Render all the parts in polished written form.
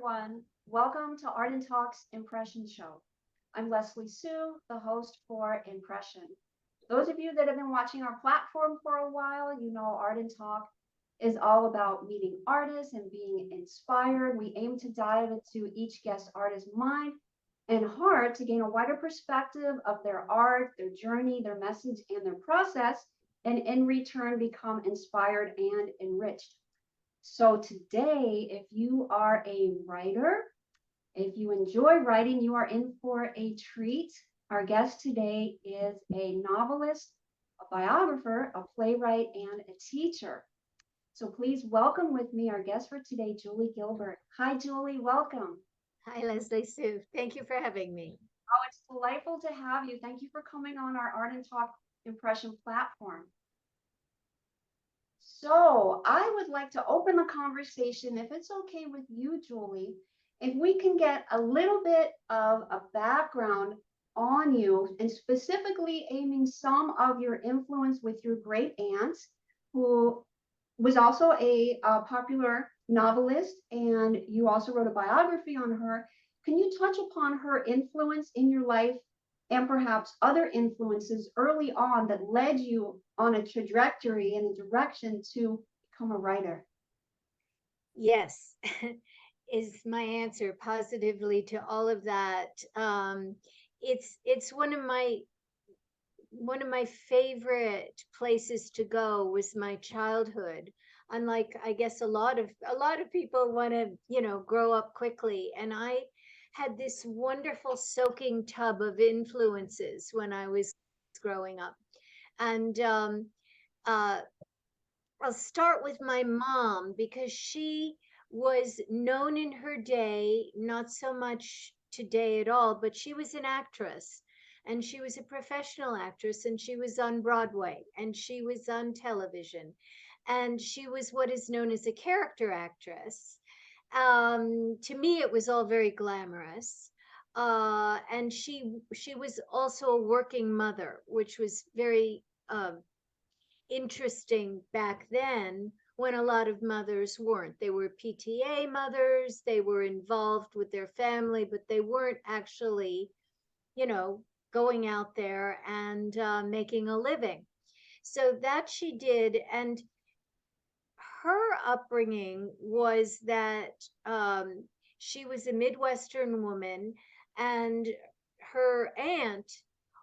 everyone. Welcome to Art and Talk's Impression Show. I'm Leslie Sue, the host for Impression. Those of you that have been watching our platform for a while, you know Art and Talk is all about meeting artists and being inspired. We aim to dive into each guest artist's mind and heart to gain a wider perspective of their art, their journey, their message, and their process, and in return become inspired and enriched. So today, if you are a writer, if you enjoy writing, you are in for a treat. Our guest today is a novelist, a biographer, a playwright, and a teacher. So please welcome with me our guest for today, Julie Gilbert. Hi, Julie, welcome. Hi, Leslie Sue. Thank you for having me. Oh, it's delightful to have you. Thank you for coming on our Art and Talk Impression platform. So I would like to open the conversation, if it's okay with you, Julie, if we can get a little bit of a background on you and specifically aiming some of your influence with your great aunt, who was also a popular novelist, and you also wrote a biography on her. Can you touch upon her influence in your life and perhaps other influences early on that led you on a trajectory and a direction to become a writer? Yes, is my answer positively to all of that. It's one of my favorite places to go was my childhood. Unlike, I guess, a lot of people want to, grow up quickly, and I had this wonderful soaking tub of influences when I was growing up. And uh, I'll start with my mom because she was known in her day, not so much today at all, but she was an actress, and she was a professional actress, and she was on Broadway and she was on television, and she was what is known as a character actress. To me, it was all very glamorous. And she was also a working mother, which was very interesting back then when a lot of mothers weren't. They were PTA mothers, they were involved with their family, but they weren't actually, you know, going out there and making a living. So that she did. And her upbringing was that she was a Midwestern woman, and her aunt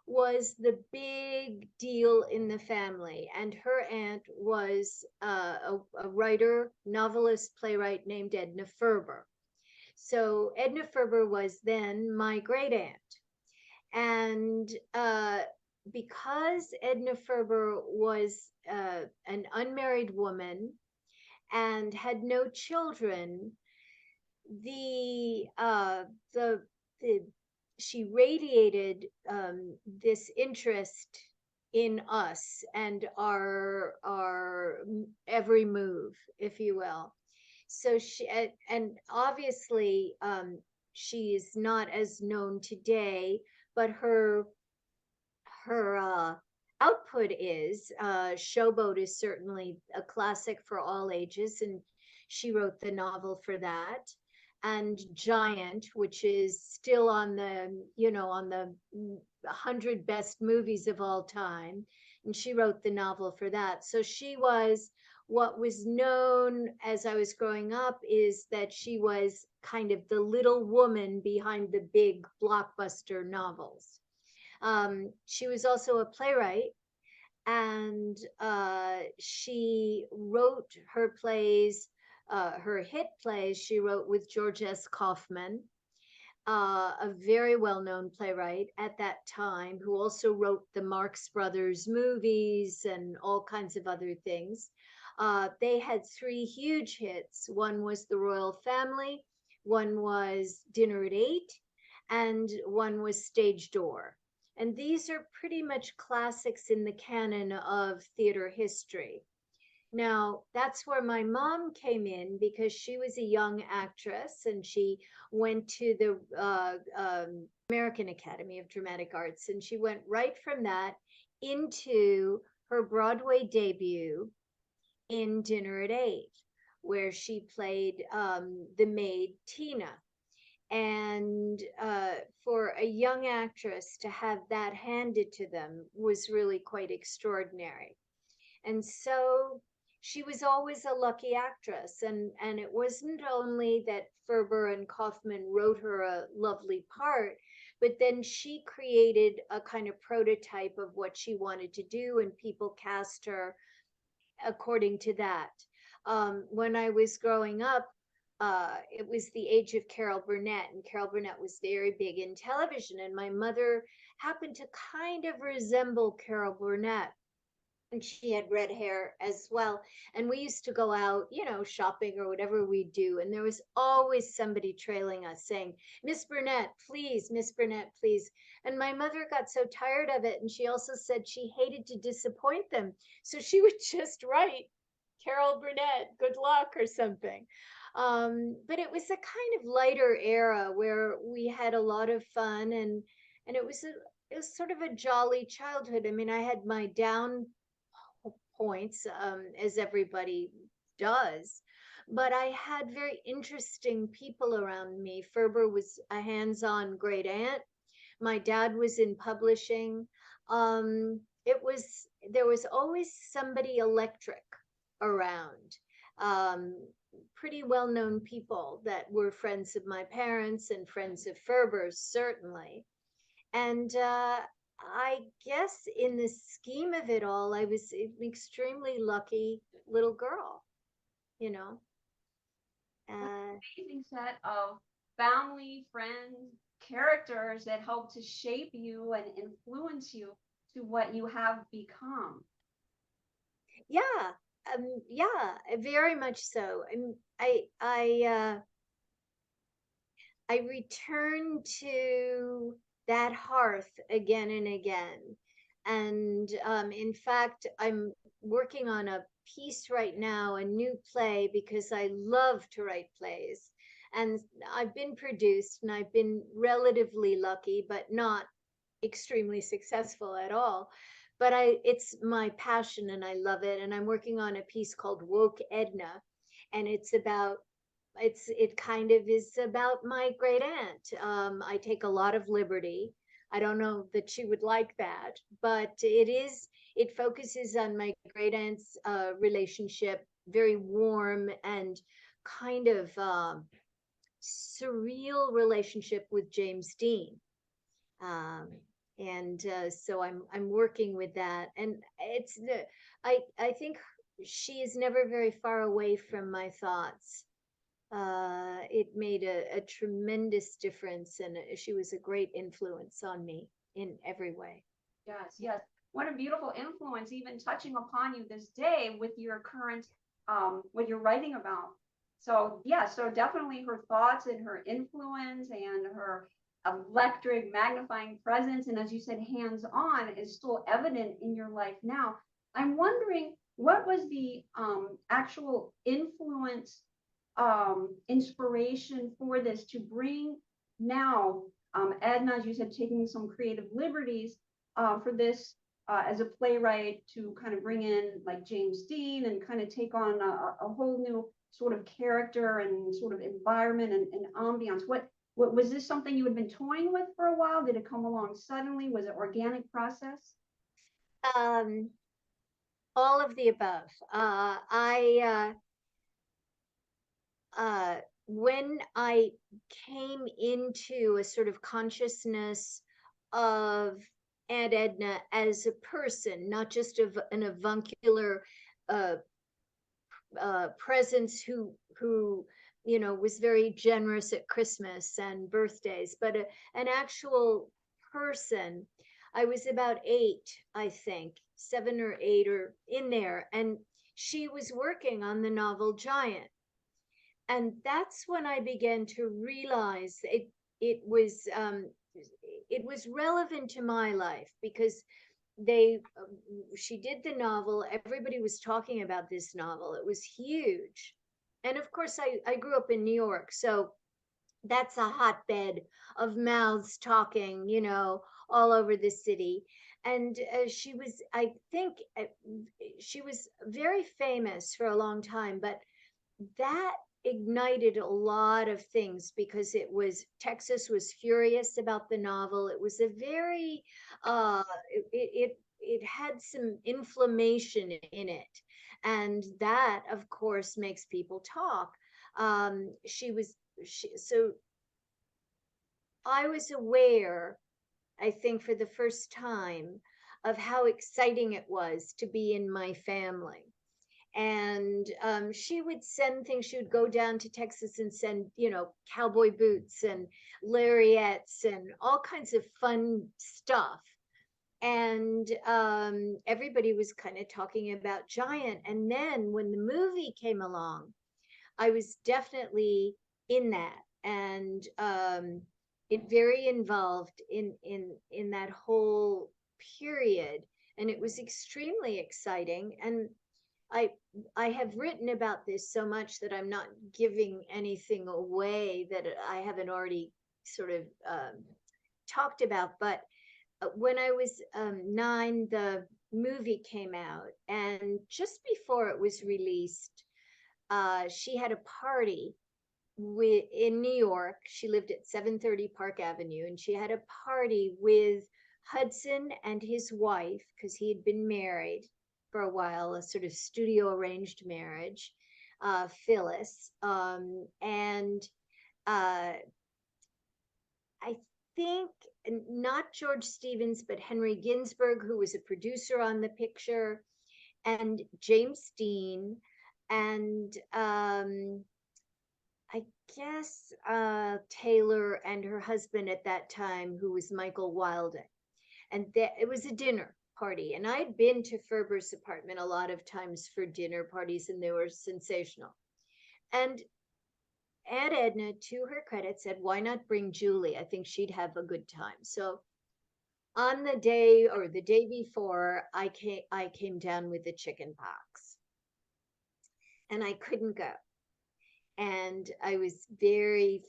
was the big deal in the family. And her aunt was a writer, novelist, playwright named Edna Ferber. So Edna Ferber was then my great aunt. And because Edna Ferber was an unmarried woman and had no children, the uh, the the she radiated this interest in us and our every move, if you will. So and obviously she is not as known today, but her output is Showboat is certainly a classic for all ages, and she wrote the novel for that. And Giant, which is still on the 100 best movies of all time, and she wrote the novel for that. So she was what was known as I was growing up is that she was kind of the little woman behind the big blockbuster novels. She was also a playwright, and she wrote her plays, her hit plays, she wrote with George S. Kaufman, a very well known playwright at that time, who also wrote the Marx Brothers movies and all kinds of other things. They had three huge hits. One was The Royal Family, one was Dinner at Eight, and one was Stage Door. And these are pretty much classics in the canon of theater history. Now, that's where my mom came in because she was a young actress and she went to the American Academy of Dramatic Arts, and she went right from that into her Broadway debut in Dinner at Eight, where she played the maid Tina. And for a young actress to have that handed to them was really quite extraordinary. And so she was always a lucky actress. And it wasn't only that Ferber and Kaufman wrote her a lovely part, but then she created a kind of prototype of what she wanted to do, and people cast her according to that. When I was growing up, it was the age of Carol Burnett, and Carol Burnett was very big in television. And my mother happened to kind of resemble Carol Burnett, and she had red hair as well. And we used to go out, shopping or whatever we do. And there was always somebody trailing us saying, Miss Burnett, please, Miss Burnett, please. And my mother got so tired of it. And she also said she hated to disappoint them. So she would just write, Carol Burnett, good luck or something. But it was a kind of lighter era where we had a lot of fun, and it was sort of a jolly childhood. I mean, I had my down points, as everybody does. But I had very interesting people around me. Ferber was a hands on great aunt. My dad was in publishing. There was always somebody electric around. Um, Pretty well known people that were friends of my parents and friends of Ferber's, certainly. And I guess in the scheme of it all, I was an extremely lucky little girl, you know. Uh, Amazing set of family, friends, characters that help to shape you and influence you to what you have become. yeah, yeah, very much so. I return to that hearth again and again. And in fact, I'm working on a piece right now, a new play, because I love to write plays. And I've been produced and I've been relatively lucky, but not extremely successful at all. But it's my passion and I love it. And I'm working on a piece called Woke Edna. And it kind of is about my great aunt. I take a lot of liberty. I don't know that she would like that, but it focuses on my great aunt's relationship, very warm and kind of surreal relationship with James Dean. Um, and so I'm working with that, and I think she is never very far away from my thoughts. It made a tremendous difference, and she was a great influence on me in every way. Yes, yes. What a beautiful influence, even touching upon you this day with your current, what you're writing about. So, yeah, so definitely her thoughts and her influence and her electric magnifying presence, and as you said, hands on, is still evident in your life now. I'm wondering what was the actual influence, inspiration for this to bring now, Edna, as you said, taking some creative liberties for this as a playwright to kind of bring in like James Dean and kind of take on a whole new sort of character and sort of environment and ambiance. What was this something you had been toying with for a while? Did it come along suddenly? Was it organic process? Um, all of the above. When I came into a sort of consciousness of Aunt Edna as a person, not just of an avuncular uh, presence who was very generous at Christmas and birthdays, but an actual person. I was about 8, I think, 7 or 8 or in there, and she was working on the novel Giant. And that's when I began to realize it was relevant to my life, because they she did the novel. Everybody was talking about this novel. It was huge. And of course, I grew up in New York, so that's a hotbed of mouths talking, all over the city. And she was, I think, she was very famous for a long time, but that ignited a lot of things because Texas was furious about the novel. It was a very it had some inflammation in it, and that of course makes people talk. So I was aware, I think for the first time, of how exciting it was to be in my family. And she would send things. She would go down to Texas and send, cowboy boots and lariats and all kinds of fun stuff. And everybody was kind of talking about Giant. And then when the movie came along, I was definitely in that, and it very involved in that whole period, and it was extremely exciting. And I I have written about this so much that I'm not giving anything away that I haven't already sort of talked about. But when I was 9, the movie came out, and just before it was released, she had a party in New York. She lived at 730 Park Avenue, and she had a party with Hudson and his wife, because he had been married for a while, a sort of studio arranged marriage, Phyllis. And I think not George Stevens, but Henry Ginsberg, who was a producer on the picture, and James Dean, and I guess Taylor and her husband at that time, who was Michael Wilding. And it was a dinner party. And I'd been to Ferber's apartment a lot of times for dinner parties, and they were sensational. And Aunt Edna, to her credit, said, "Why not bring Julie? I think she'd have a good time." So on the day or the day before, I came down with the chicken pox, and I couldn't go. And I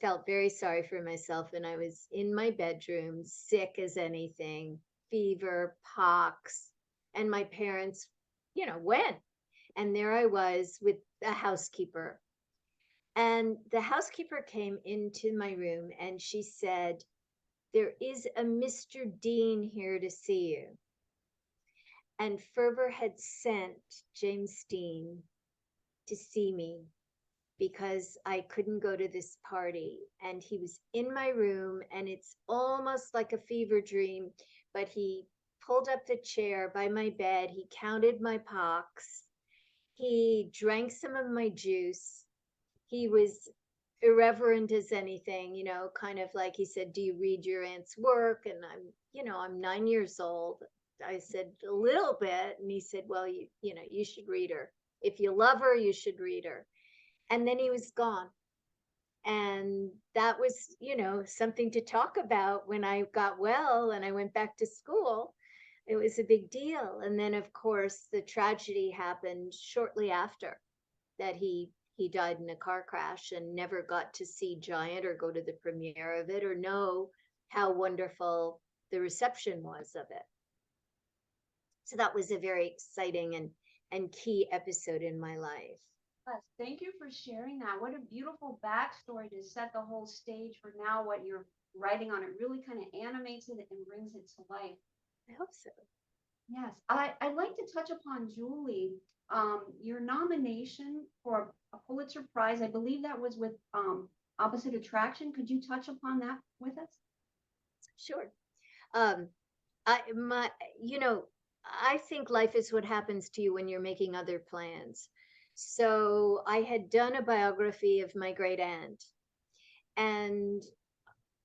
felt very sorry for myself. And I was in my bedroom, sick as anything, fever, pox. And my parents, went. And there I was with the housekeeper. And the housekeeper came into my room and she said, "There is a Mr. Dean here to see you." And Ferber had sent James Dean to see me because I couldn't go to this party. And he was in my room, and it's almost like a fever dream, but he pulled up the chair by my bed. He counted my pox. He drank some of my juice. He was irreverent as anything, kind of like he said, "Do you read your aunt's work?" And I'm 9 years old. I said, "A little bit." And he said, "Well, you should read her. If you love her, you should read her." And then he was gone. And that was, something to talk about when I got well and I went back to school. It was a big deal. And then, of course, the tragedy happened shortly after that. He died in a car crash and never got to see Giant or go to the premiere of it or know how wonderful the reception was of it. So that was a very exciting and key episode in my life. Yes, thank you for sharing that. What a beautiful backstory to set the whole stage for now what you're writing on. It really kind of animates it and brings it to life. I hope so. Yes, I'd like to touch upon Julie. Your nomination for a Pulitzer Prize, I believe that was with Opposite Attraction. Could you touch upon that with us? Sure. Um, I my I think life is what happens to you when you're making other plans. So I had done a biography of my great aunt, and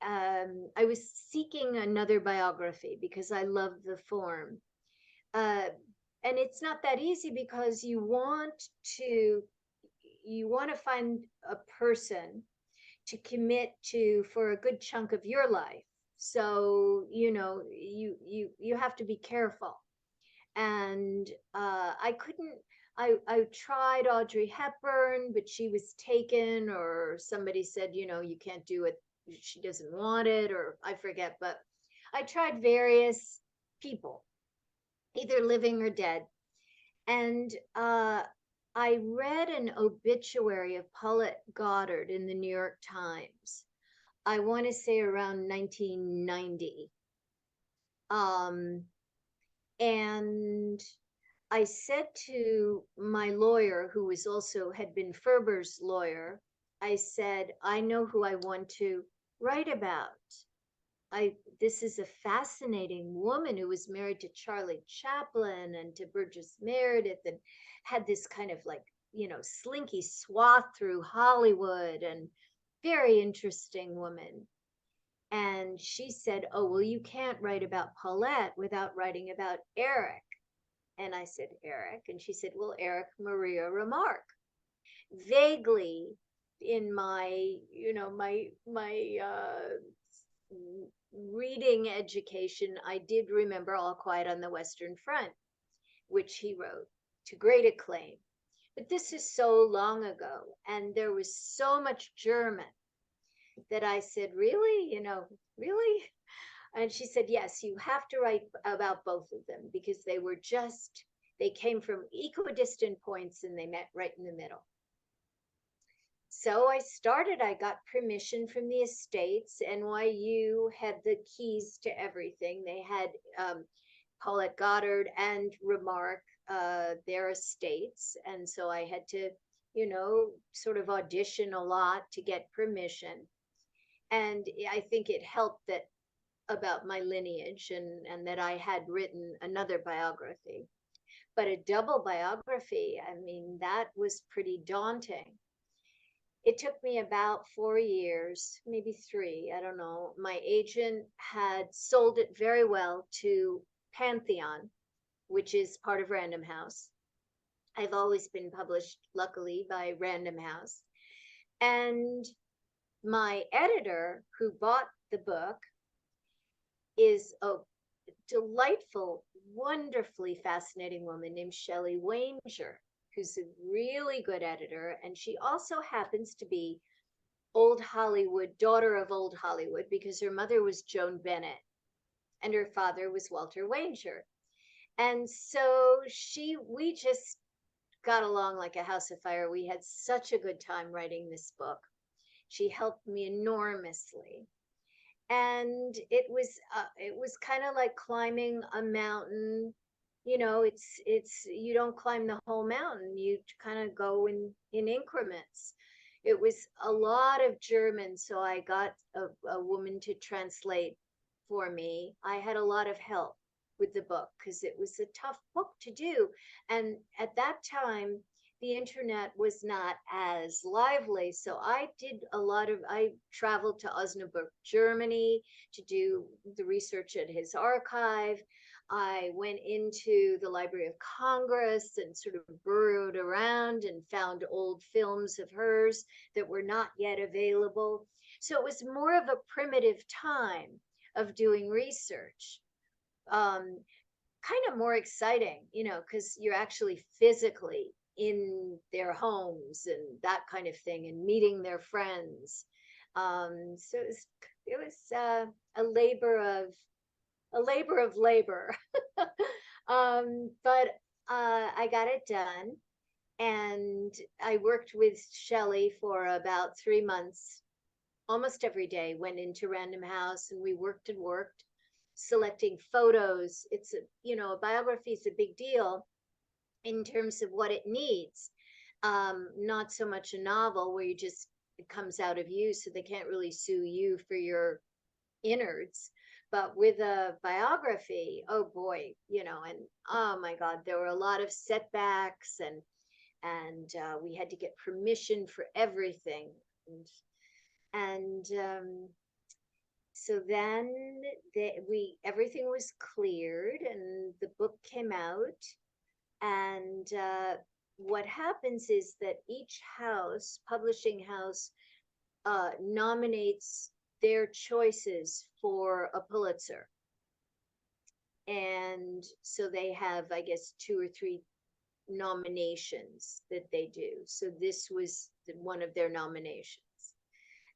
I was seeking another biography because I love the form. Uh, and it's not that easy because you want to find a person to commit to for a good chunk of your life. So you have to be careful. And I couldn't. I tried Audrey Hepburn, but she was taken, or somebody said, you can't do it. She doesn't want it, or I forget. But I tried various people, either living or dead. And I read an obituary of Paulette Goddard in the New York Times. I want to say around 1990. Um, and I said to my lawyer, who was also had been Ferber's lawyer, I said, I know who I want to write about. This is a fascinating woman who was married to Charlie Chaplin and to Burgess Meredith and had this kind of like, slinky swath through Hollywood, and very interesting woman. And she said, oh, well, you can't write about Paulette without writing about Eric. And I said, Eric. And she said, well, Eric Maria Remarque. Vaguely in my, reading education, I did remember All Quiet on the Western Front, which he wrote to great acclaim. But this is so long ago, and there was so much German that I said, really? Really? And she said, yes, you have to write about both of them because they came from equidistant points and they met right in the middle. So I got permission from the estates. NYU had the keys to everything. They had Paulette Goddard and Remarque, their estates. And so I had to, sort of audition a lot to get permission. And I think it helped that about my lineage, and that I had written another biography. But a double biography, I mean, that was pretty daunting. It took me about 4 years, maybe three, I don't know. My agent had sold it very well to Pantheon, which is part of Random House. I've always been published, luckily, by Random House. And my editor, who bought the book, is a delightful, wonderfully fascinating woman named Shelley Wanger, who's a really good editor. And she also happens to be old Hollywood, daughter of old Hollywood, because her mother was Joan Bennett and her father was Walter Wanger. And so we just got along like a house of fire. We had such a good time writing this book. She helped me enormously. And it was kind of like climbing a mountain. It's you don't climb the whole mountain, you kind of go in increments. It was a lot of German, so I got a woman to translate for me. I had a lot of help with the book because it was a tough book to do. And at that time, the internet was not as lively. So I traveled to Osnabrück, Germany to do the research at his archive. I went into the Library of Congress and sort of burrowed around and found old films of hers that were not yet available. So it was more of a primitive time of doing research. Kind of more exciting, because you're actually physically in their homes and that kind of thing, and meeting their friends. So it was a labor of labor. But I got it done, and I worked with Shelley for about 3 months, almost every day. Went into Random House and we worked and worked, selecting photos. A biography is a big deal in terms of what it needs. Not so much a novel where it comes out of you, so they can't really sue you for your innards. But with a biography, oh boy, and oh my God, there were a lot of setbacks, and we had to get permission for everything. And so then everything was cleared and the book came out. And what happens is that each publishing house, nominates their choices for a Pulitzer. And so they have, I guess, 2 or 3 nominations that they do. So this was one of their nominations.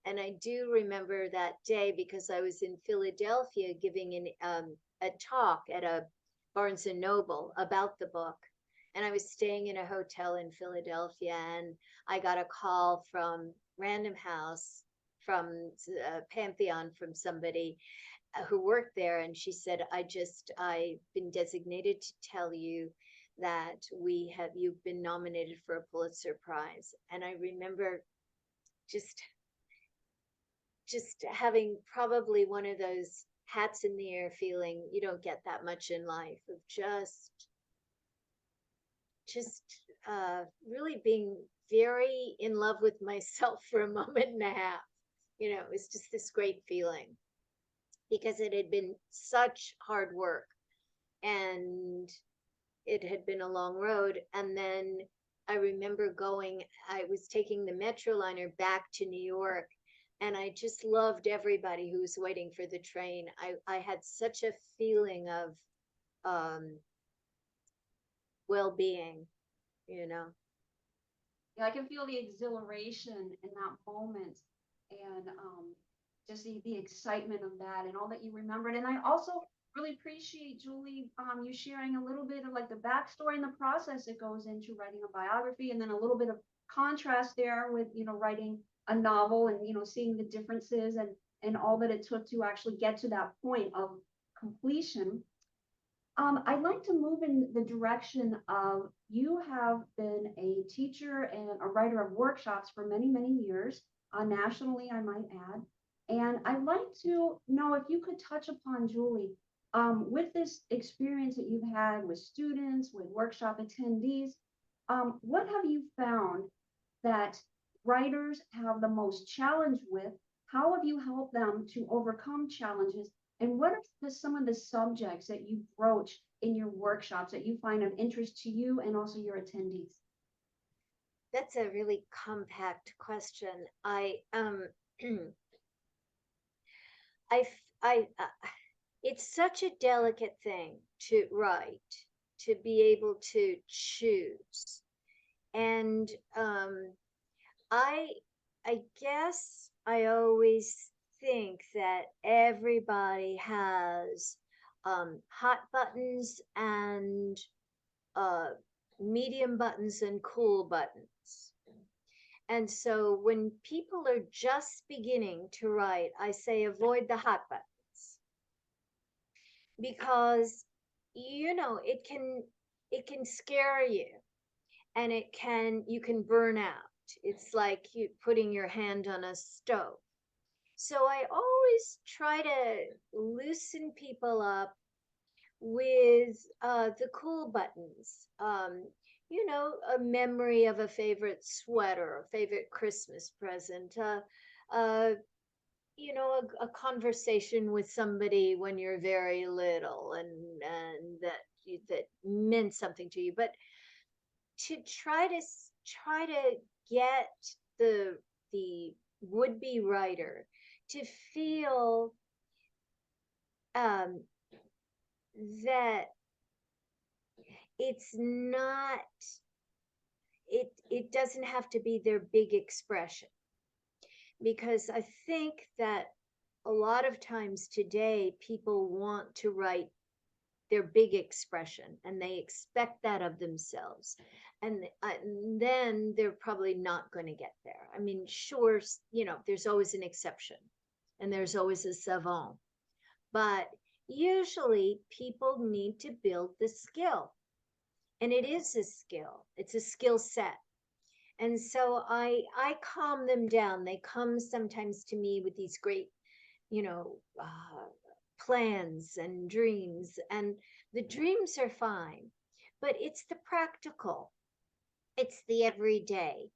And I do remember that day because I was in Philadelphia giving a talk at a Barnes and Noble about the book. and I was staying in a hotel in Philadelphia, and I got a call from Random House, from Pantheon, from somebody who worked there, and she said, I've been designated to tell you that you've been nominated for a Pulitzer Prize. And I remember just having probably one of those hats in the air feeling you don't get that much in life, of just really being very in love with myself for a moment and a half. It was just this great feeling, because it had been such hard work, and it had been a long road. And then I remember I was taking the Metroliner back to New York, and I just loved everybody who was waiting for the train. I had such a feeling of well-being, you know. Yeah, I can feel the exhilaration in that moment, and just the excitement of that and all that you remembered. And I also really appreciate, Julie, you sharing a little bit of like the backstory and the process that goes into writing a biography, and then a little bit of contrast there with, writing a novel, and, seeing the differences and all that it took to actually get to that point of completion. I'd like to move in the direction of, you have been a teacher and a writer of workshops for many, many years, nationally, I might add. And I'd like to know if you could touch upon, Julie, with this experience that you've had with students, with workshop attendees, what have you found that writers have the most challenge with? How have you helped them to overcome challenges? And what are some of the subjects that you broach in your workshops that you find of interest to you and also your attendees? That's a really compact question. I, it's such a delicate thing to write, to be able to choose. And I, I guess I always think that everybody has hot buttons and medium buttons and cool buttons. And so when people are just beginning to write, I say avoid the hot buttons, because it can scare you, and you can burn out. It's like you putting your hand on a stove. So I always try to loosen people up with the cool buttons. A memory of a favorite sweater, a favorite Christmas present, a conversation with somebody when you're very little, and that meant something to you. But to try to get the would-be writer to feel that it's not it doesn't have to be their big expression, because I think that a lot of times today people want to write their big expression, and they expect that of themselves, and then they're probably not going to get there. I mean, sure, there's always an exception, and there's always a savant, but usually people need to build the skill, and it is a skill. It's a skill set. And so I calm them down. They come sometimes to me with these great, plans and dreams, and the dreams are fine, but it's the practical, it's the everyday.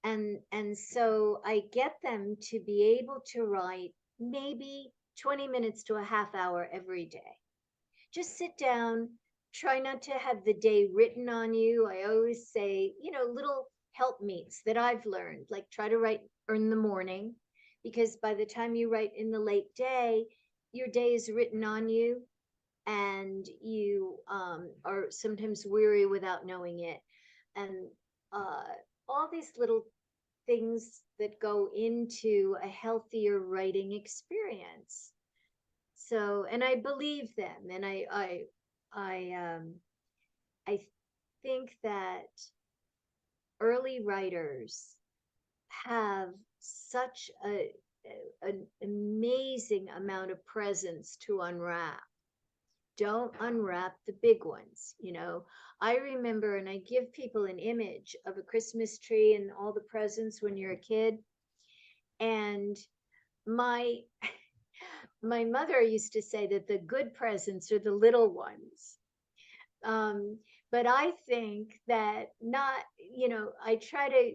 And so I get them to be able to write maybe 20 minutes to a half hour every day. Just sit down, try not to have the day written on you. I always say, little helpmeets that I've learned, like try to write in the morning, because by the time you write in the late day, your day is written on you, and you are sometimes weary without knowing it. And all these little things that go into a healthier writing experience. So, and I believe them, and I think that early writers have such an amazing amount of presents to unwrap. Don't unwrap the big ones. I remember, and I give people an image of a Christmas tree and all the presents when you're a kid. And my my mother used to say that the good presents are the little ones. But I think that not, I try to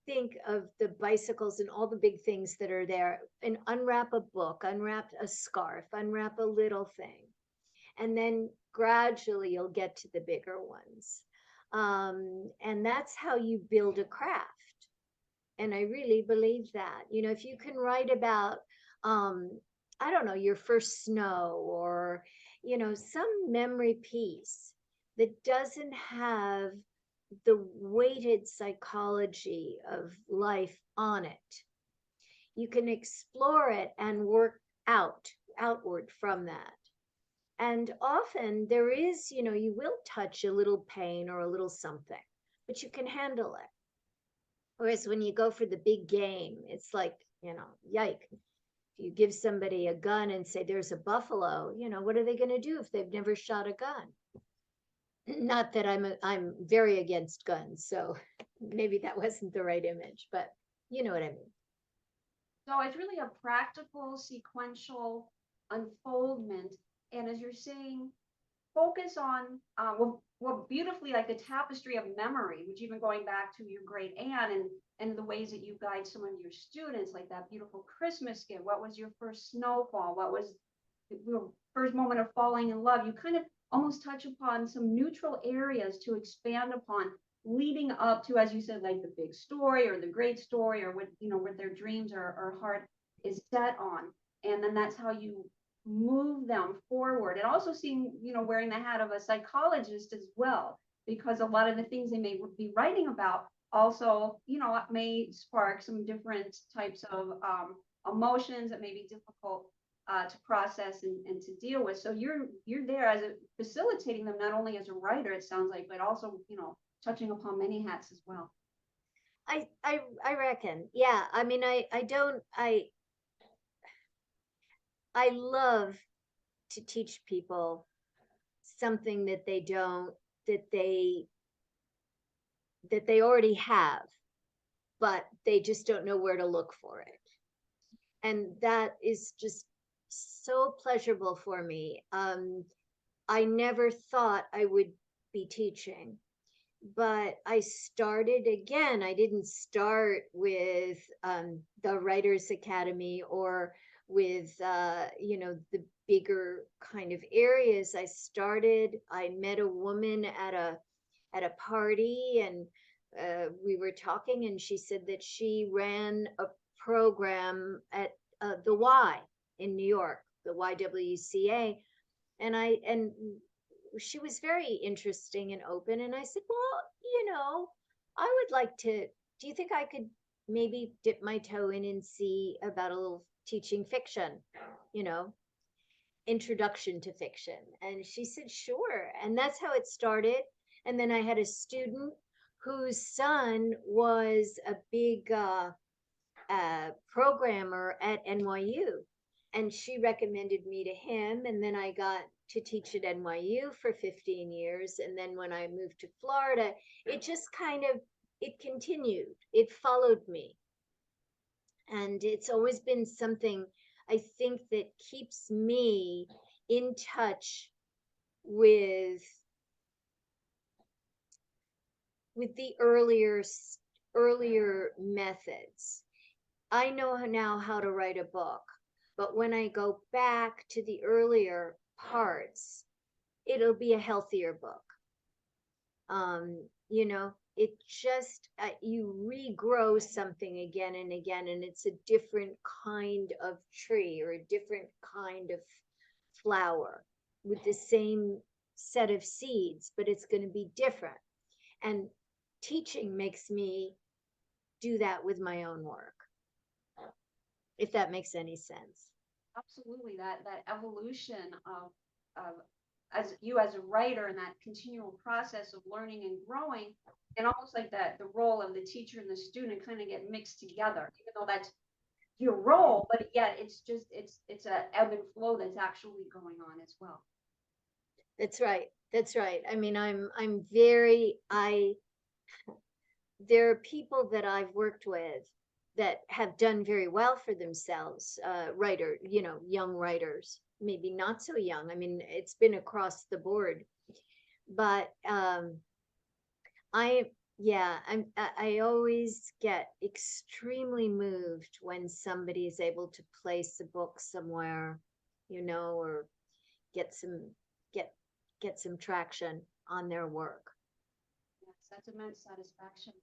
think of the bicycles and all the big things that are there, and unwrap a book, unwrap a scarf, unwrap a little thing. And then gradually you'll get to the bigger ones. And that's how you build a craft. And I really believe that. If you can write about, I don't know, your first snow, or, some memory piece that doesn't have the weighted psychology of life on it, you can explore it and work outward from that. And often there is, you will touch a little pain or a little something, but you can handle it. Whereas when you go for the big game, it's like, yike. If you give somebody a gun and say there's a buffalo, what are they going to do if they've never shot a gun? Not that I'm very against guns, so maybe that wasn't the right image, but you know what I mean. So it's really a practical, sequential unfoldment. And as you're saying, focus on well, beautifully, like the tapestry of memory, which even going back to your great aunt, and the ways that you guide some of your students, like that beautiful Christmas gift. What was your first snowfall? What was your first moment of falling in love? You kind of almost touch upon some neutral areas to expand upon, leading up to, as you said, like the big story or the great story, or what their dreams or heart is set on. And then that's how you move them forward. And also seeing, wearing the hat of a psychologist as well, because a lot of the things they may be writing about also, may spark some different types of emotions that may be difficult to process and to deal with. So you're there as facilitating them, not only as a writer, it sounds like, but also, touching upon many hats as well. I reckon. Yeah. I mean, I love to teach people something that they already have, but they just don't know where to look for it. And that is just so pleasurable for me. I never thought I would be teaching, but I started again. I didn't start with the Writers Academy or with the bigger kind of areas. I met a woman at a party, and we were talking, and she said that she ran a program at the Y in New York, the YWCA. And she was very interesting and open. And I said, well, I would like to, do you think I could maybe dip my toe in and see about a little teaching fiction, introduction to fiction? And she said, sure. And that's how it started. And then I had a student whose son was a big programmer at NYU. And she recommended me to him. And then I got to teach at NYU for 15 years. And then when I moved to Florida, it just it continued. It followed me. And it's always been something, I think, that keeps me in touch with the earlier methods. I know now how to write a book, but when I go back to the earlier parts, it'll be a healthier book. It just, you regrow something again and again, and it's a different kind of tree or a different kind of flower with the same set of seeds, but it's going to be different. And teaching makes me do that with my own work, if that makes any sense. Absolutely, that evolution of as you as a writer and that continual process of learning and growing, and almost like that the role of the teacher and the student kind of get mixed together, even though that's your role, but yet it's a ebb and flow that's actually going on as well. That's right. That's right. I mean, I'm very I there are people that I've worked with that have done very well for themselves, young writers, maybe not so young. I mean, it's been across the board, but I, yeah, I always get extremely moved when somebody is able to place a book somewhere, or get some get get some traction on their work. Yes, that's immense satisfaction.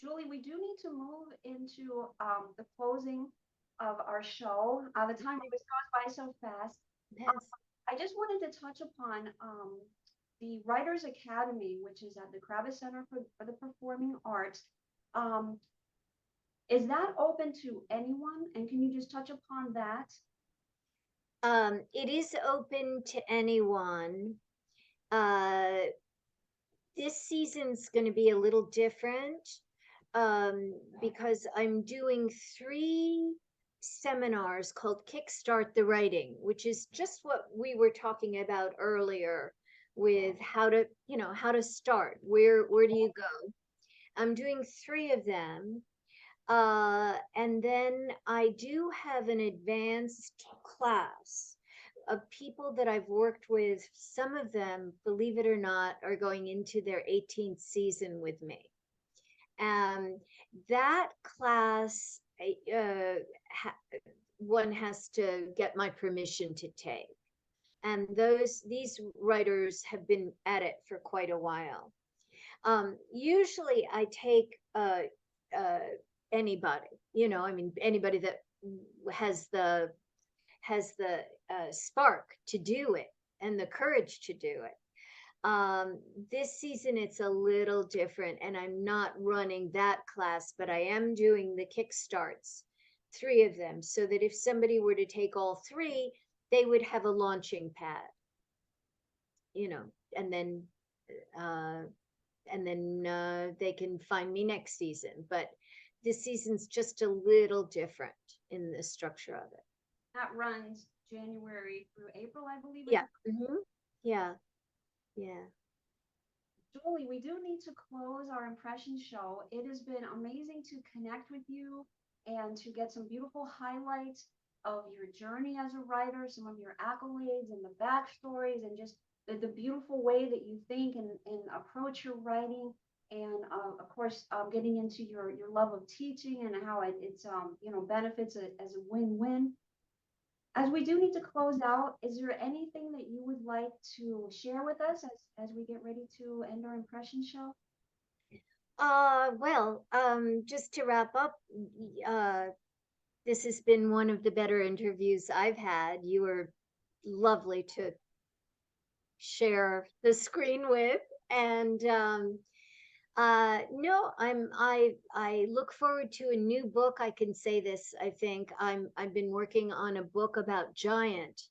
Julie, we do need to move into the closing of our show. The time always goes by so fast. Yes. I just wanted to touch upon the Writers Academy, which is at the Kravis Center for the Performing Arts. Um, is that open to anyone? And can you just touch upon that? It is open to anyone. Uh, this season's going to be a little different because I'm doing 3 seminars called Kickstart the Writing, which is just what we were talking about earlier with how to start. Where do you go? I'm doing 3 of them. And then I do have an advanced class of people that I've worked with. Some of them, believe it or not, are going into their 18th season with me. That class, one has to get my permission to take. And these writers have been at it for quite a while. Usually I take uh, anybody, I mean, anybody that has the spark to do it and the courage to do it. This season it's a little different, and I'm not running that class, but I am doing the kickstarts, 3 of them, so that if somebody were to take all 3, they would have a launching pad, and then uh, they can find me next season. But this season's just a little different in the structure of it. That runs January through April, I believe. Yeah. Yeah. Yeah. Julie, we do need to close our impression show. It has been amazing to connect with you and to get some beautiful highlights of your journey as a writer, some of your accolades and the backstories, and just the beautiful way that you think and approach your writing. And of course, getting into your love of teaching and how it's benefits as a win-win. As we do need to close out, is there anything that you would like to share with us as we get ready to end our impression show? Well, just to wrap up, this has been one of the better interviews I've had. You were lovely to share the screen with, and no, I look forward to a new book. I can say this. I think I've been working on a book about Giant,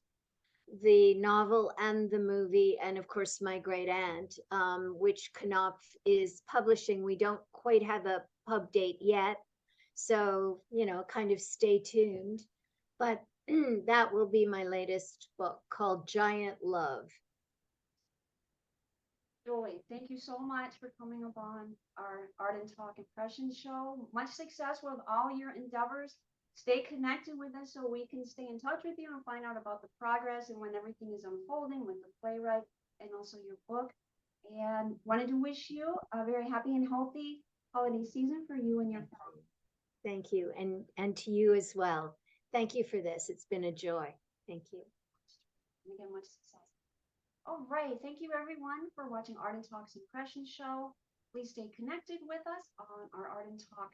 the novel and the movie, and of course my great aunt, which Knopf is publishing. We don't quite have a pub date yet, so kind of stay tuned. But that will be my latest book called Giant Love. Julie, thank you so much for coming upon our Art and Talk impression show. Much success with all your endeavors. Stay connected with us so we can stay in touch with you and find out about the progress and when everything is unfolding with the playwright and also your book. And wanted to wish you a very happy and healthy holiday season for you and your family. Thank you, and to you as well. Thank you for this. It's been a joy. Thank you. And again, much success. All right. Thank you, everyone, for watching Art and Talk's impression show. Please stay connected with us on our Art and Talk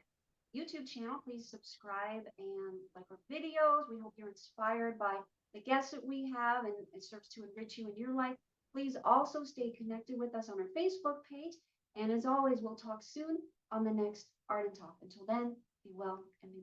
YouTube channel. Please subscribe and like our videos. We hope you're inspired by the guests that we have and it serves to enrich you in your life. Please also stay connected with us on our Facebook page. And as always, we'll talk soon on the next Art and Talk. Until then, be well and be